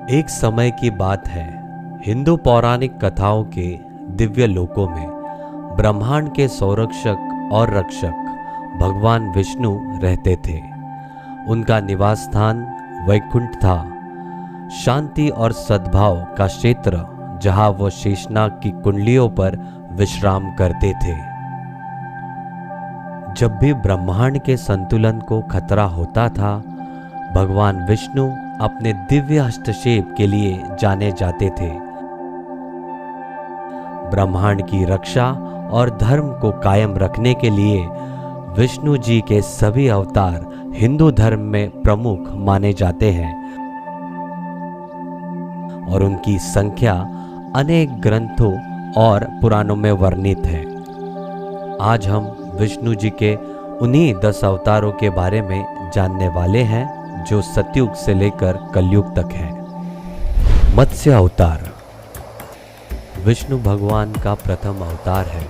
एक समय की बात है, हिंदू पौराणिक कथाओं के दिव्य लोकों में ब्रह्मांड के संरक्षक और रक्षक भगवान विष्णु रहते थे। उनका निवास स्थान वैकुंठ था, शांति और सद्भाव का क्षेत्र जहां वो शेषनाग की कुंडलियों पर विश्राम करते थे। जब भी ब्रह्मांड के संतुलन को खतरा होता था, भगवान विष्णु अपने दिव्य हस्तक्षेप के लिए जाने जाते थे। ब्रह्मांड की रक्षा और धर्म को कायम रखने के लिए विष्णु जी के सभी अवतार हिंदू धर्म में प्रमुख माने जाते हैं और उनकी संख्या अनेक ग्रंथों और पुराणों में वर्णित है। आज हम विष्णु जी के उन्हीं 10 अवतारों के बारे में जानने वाले हैं जो सतयुग से लेकर कलयुग तक है। मत्स्य अवतार विष्णु भगवान का प्रथम अवतार है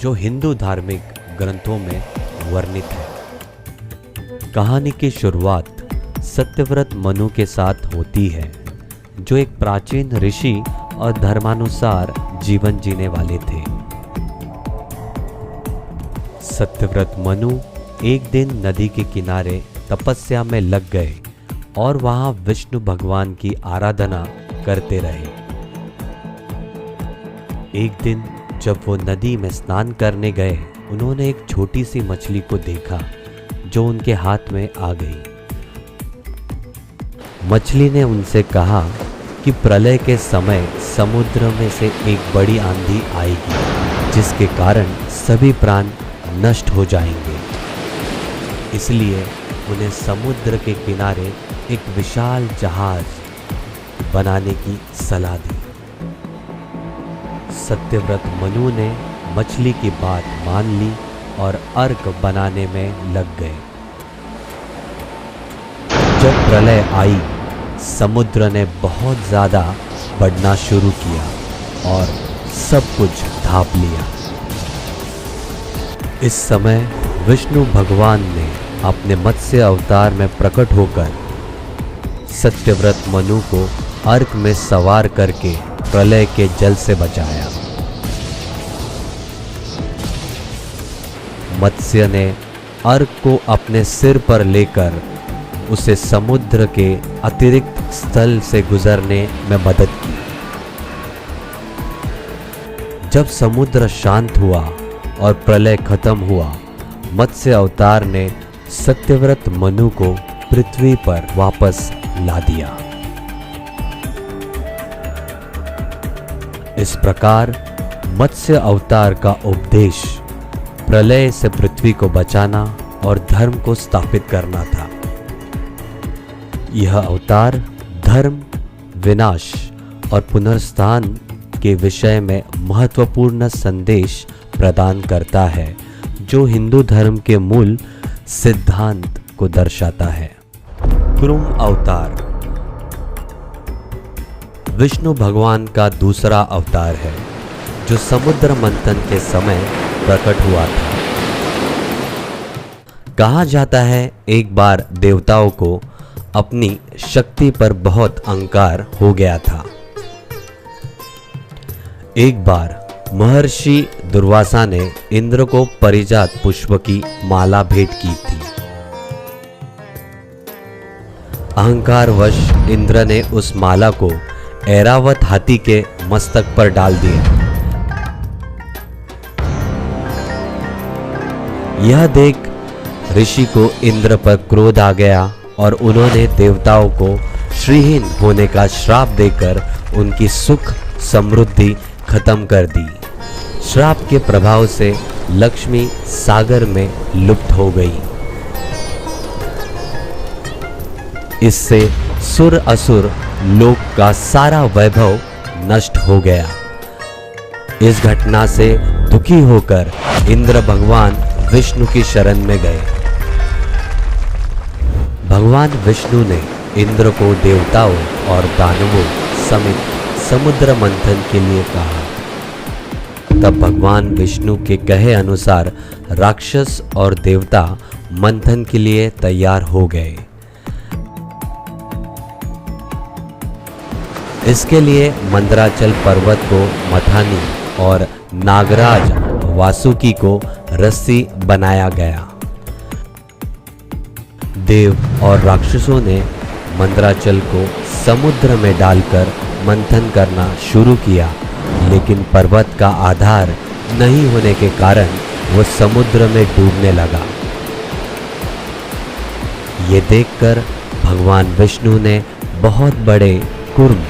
जो हिंदू धार्मिक ग्रंथों में वर्णित है। कहानी की शुरुआत सत्यव्रत मनु के साथ होती है, जो एक प्राचीन ऋषि और धर्मानुसार जीवन जीने वाले थे। सत्यव्रत मनु एक दिन नदी के किनारे तपस्या में लग गए और वहां विष्णु भगवान की आराधना करते रहे। एक दिन जब वो नदी में स्नान करने गए, उन्होंने एक छोटी सी मछली को देखा जो उनके हाथ में आ गई। मछली ने उनसे कहा कि प्रलय के समय समुद्र में से एक बड़ी आंधी आएगी जिसके कारण सभी प्राण नष्ट हो जाएंगे, इसलिए उन्हें समुद्र के किनारे एक विशाल जहाज बनाने की सलाह दी। सत्यव्रत मनु ने मछली की बात मान ली और अर्क बनाने में लग गए। जब प्रलय आई, समुद्र ने बहुत ज्यादा बढ़ना शुरू किया और सब कुछ ढांप लिया। इस समय विष्णु भगवान ने अपने मत्स्य अवतार में प्रकट होकर सत्यव्रत मनु को अर्क में सवार करके प्रलय के जल से बचाया। मत्स्य ने अर्क को अपने सिर पर लेकर उसे समुद्र के अतिरिक्त स्थल से गुजरने में मदद की। जब समुद्र शांत हुआ और प्रलय खत्म हुआ, मत्स्य अवतार ने सत्यव्रत मनु को पृथ्वी पर वापस ला दिया। इस प्रकार मत्स्य अवतार का उपदेश प्रलय से पृथ्वी को बचाना और धर्म को स्थापित करना था। यह अवतार धर्म, विनाश और पुनर्स्थान के विषय में महत्वपूर्ण संदेश प्रदान करता है, जो हिंदू धर्म के मूल सिद्धांत को दर्शाता है। कुर्म अवतार विष्णु भगवान का दूसरा अवतार है जो समुद्र मंथन के समय प्रकट हुआ था। कहा जाता है एक बार देवताओं को अपनी शक्ति पर बहुत अहंकार हो गया था। एक बार महर्षि दुर्वासा ने इंद्र को परिजात पुष्प की माला भेंट की थी। अहंकारवश इंद्र ने उस माला को ऐरावत हाथी के मस्तक पर डाल दिया। यह देख ऋषि को इंद्र पर क्रोध आ गया और उन्होंने देवताओं को श्रीहीन होने का श्राप देकर उनकी सुख समृद्धि खत्म कर दी। श्राप के प्रभाव से लक्ष्मी सागर में लुप्त हो गई। इससे सुर असुर लोक का सारा वैभव नष्ट हो गया। इस घटना से दुखी होकर इंद्र भगवान विष्णु की शरण में गए। भगवान विष्णु ने इंद्र को देवताओं और दानवों समेत समुद्र मंथन के लिए कहा। तब भगवान विष्णु के कहे अनुसार राक्षस और देवता मंथन के लिए तैयार हो गए। इसके लिए मंदराचल पर्वत को मथानी और नागराज वासुकी को रस्सी बनाया गया। देव और राक्षसों ने मंदराचल को समुद्र में डालकर मंथन करना शुरू किया, लेकिन पर्वत का आधार नहीं होने के कारण वो समुद्र में डूबने लगा। ये देखकर भगवान विष्णु ने बहुत बड़े कुर्म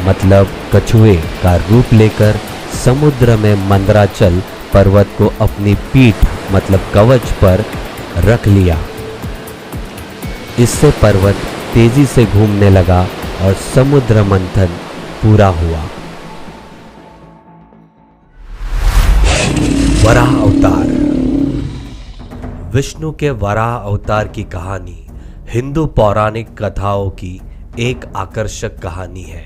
मतलब कछुए का रूप लेकर समुद्र में मंदराचल पर्वत को अपनी पीठ मतलब कवच पर रख लिया। इससे पर्वत तेजी से घूमने लगा और समुद्र मंथन पूरा हुआ। वराह अवतार। विष्णु के वराह अवतार की कहानी हिंदू पौराणिक कथाओं की एक आकर्षक कहानी है,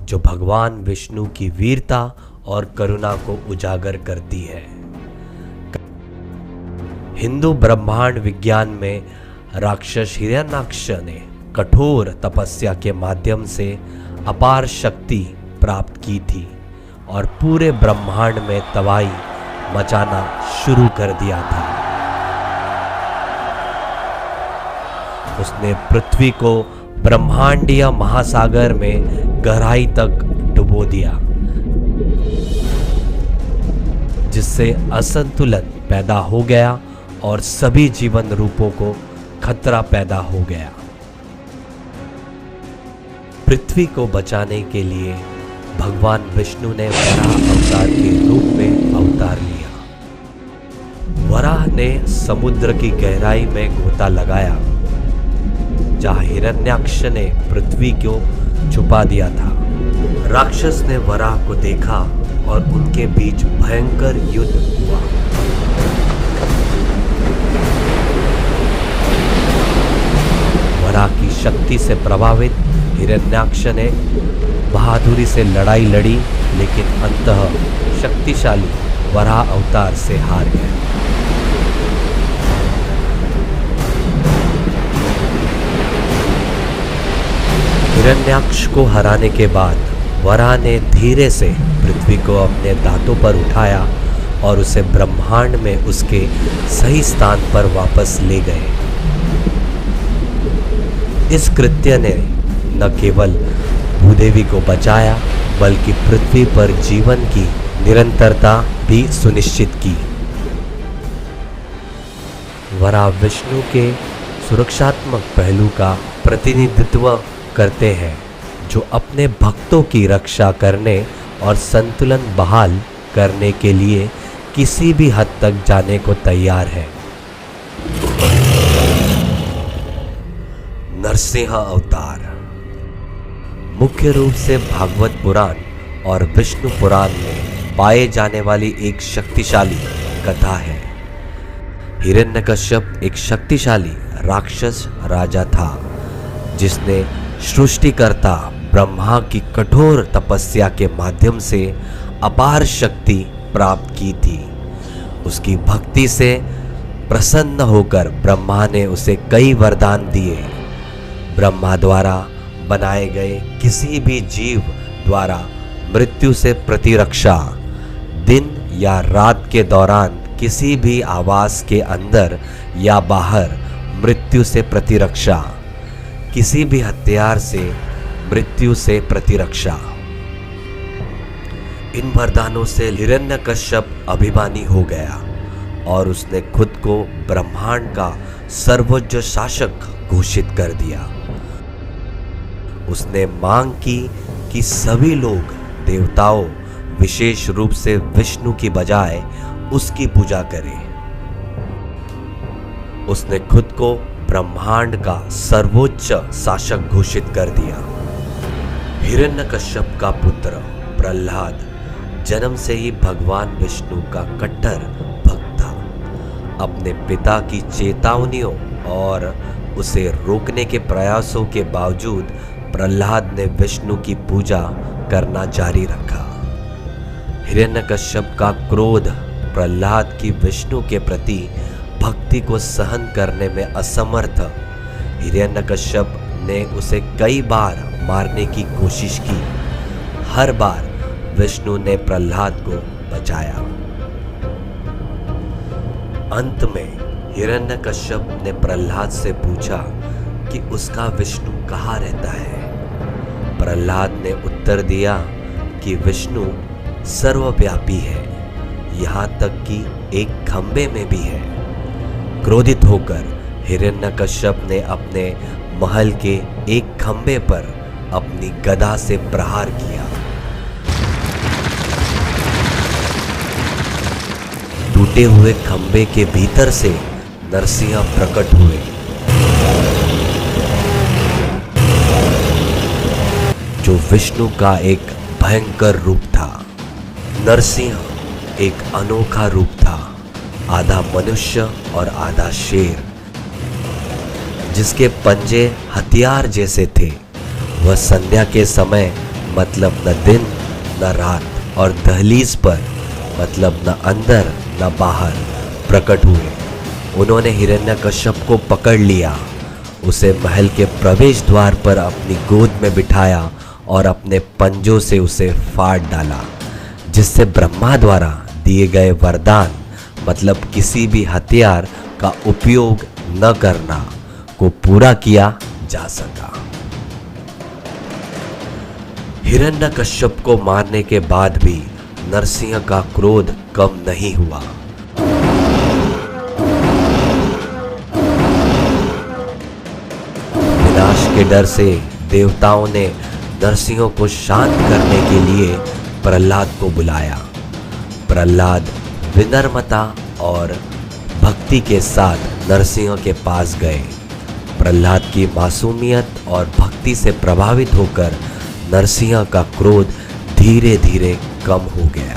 जो भगवान विष्णु की वीरता और करुणा को उजागर करती है। हिंदू ब्रह्मांड विज्ञान में राक्षस हिरण्याक्ष ने कठोर तपस्या के माध्यम से अपार शक्ति प्राप्त की थी और पूरे ब्रह्मांड में तबाही मचाना शुरू कर दिया था। उसने पृथ्वी को ब्रह्मांडीय महासागर में गहराई तक डुबो दिया, जिससे असंतुलन पैदा हो गया और सभी जीवन रूपों को खतरा पैदा हो गया। पृथ्वी को बचाने के लिए भगवान विष्णु ने वराह अवतार के रूप में अवतार लिया। वराह ने समुद्र की गहराई में गोता लगाया, जहां हिरण्याक्ष ने पृथ्वी को छुपा दिया था। राक्षस ने वराह को देखा और उनके बीच भयंकर युद्ध हुआ। वराह की शक्ति से प्रभावित हिरण्याक्ष ने बहादुरी से लड़ाई लड़ी, लेकिन अंततः शक्तिशाली वराह अवतार से हार गया। हिरण्याक्ष को हराने के बाद वराह ने धीरे से पृथ्वी को अपने दांतों पर उठाया और उसे ब्रह्मांड में उसके सही स्थान पर वापस ले गए। इस कृत्य ने न केवल भूदेवी को बचाया, बल्कि पृथ्वी पर जीवन की निरंतरता भी सुनिश्चित की। वराह विष्णु के सुरक्षात्मक पहलू का प्रतिनिधित्व करते हैं, जो अपने भक्तों की रक्षा करने और संतुलन बहाल करने के लिए किसी भी हद तक जाने को तैयार है। नरसिंह अवतार मुख्य रूप से भागवत पुराण और विष्णु पुराण में पाए जाने वाली एक शक्तिशाली कथा है। हिरण्यकश्यप एक शक्तिशाली राक्षस राजा था, जिसने सृष्टिकर्ता ब्रह्मा की कठोर तपस्या के माध्यम से अपार शक्ति प्राप्त की थी। उसकी भक्ति से प्रसन्न होकर ब्रह्मा ने उसे कई वरदान दिए। ब्रह्मा द्वारा बनाए गए किसी भी जीव द्वारा मृत्यु से प्रतिरक्षा, दिन या रात के दौरान किसी भी आवास के अंदर या बाहर मृत्यु से प्रतिरक्षा, किसी भी हथियार से मृत्यु से प्रतिरक्षा। इन वरदानों से हिरण्यकश्यप अभिमानी हो गया और उसने खुद को ब्रह्मांड का सर्वोच्च शासक घोषित कर दिया। उसने मांग की कि सभी लोग देवताओं, विशेष रूप से विष्णु की बजाय उसकी पूजा करें। उसने खुद को ब्रह्मांड का सर्वोच्च शासक घोषित कर दिया। हिरण्यकश्यप का पुत्र प्रहलाद जन्म से ही भगवान विष्णु का कट्टर भक्त था। अपने पिता की चेतावनियों और उसे रोकने के प्रयासों के बावजूद प्रहलाद ने विष्णु की पूजा करना जारी रखा। हिरण्यकश्यप का क्रोध प्रहलाद की विष्णु के प्रति भक्ति को सहन करने में असमर्थ हिरण्यकश्यप ने उसे कई बार मारने की कोशिश की। हर बार विष्णु ने प्रहलाद को बचाया। अंत में हिरण्यकश्यप ने प्रहलाद से पूछा कि उसका विष्णु कहाँ रहता है। प्रहलाद ने उत्तर दिया कि विष्णु सर्वव्यापी है, यहाँ तक कि एक खंबे में भी है। क्रोधित होकर हिरण्यकश्यप ने अपने महल के एक खंबे पर अपनी गदा से प्रहार किया। टूटे हुए खंबे के भीतर से नरसिंह प्रकट हुए। जो विष्णु का एक भयंकर रूप था। नरसिंह एक अनोखा रूप था, आधा मनुष्य और आधा शेर, जिसके पंजे हथियार जैसे थे। वह संध्या के समय, मतलब न दिन न रात, और दहलीज पर, मतलब न अंदर न बाहर, प्रकट हुए। उन्होंने हिरण्यकश्यप को पकड़ लिया, उसे महल के प्रवेश द्वार पर अपनी गोद में बिठाया और अपने पंजों से उसे फाड़ डाला, जिससे ब्रह्मा द्वारा दिए गए वरदान, मतलब किसी भी हथियार का उपयोग न करना, को पूरा किया जा सका। हिरण्यकश्यप को मारने के बाद भी नरसिंह का क्रोध कम नहीं हुआ। विनाश के डर से देवताओं ने नरसिंह को शांत करने के लिए प्रहलाद को बुलाया। प्रहलाद विनम्रता और भक्ति के साथ नरसिंह के पास गए। प्रहलाद की मासूमियत और भक्ति से प्रभावित होकर नरसिंह का क्रोध धीरे धीरे कम हो गया।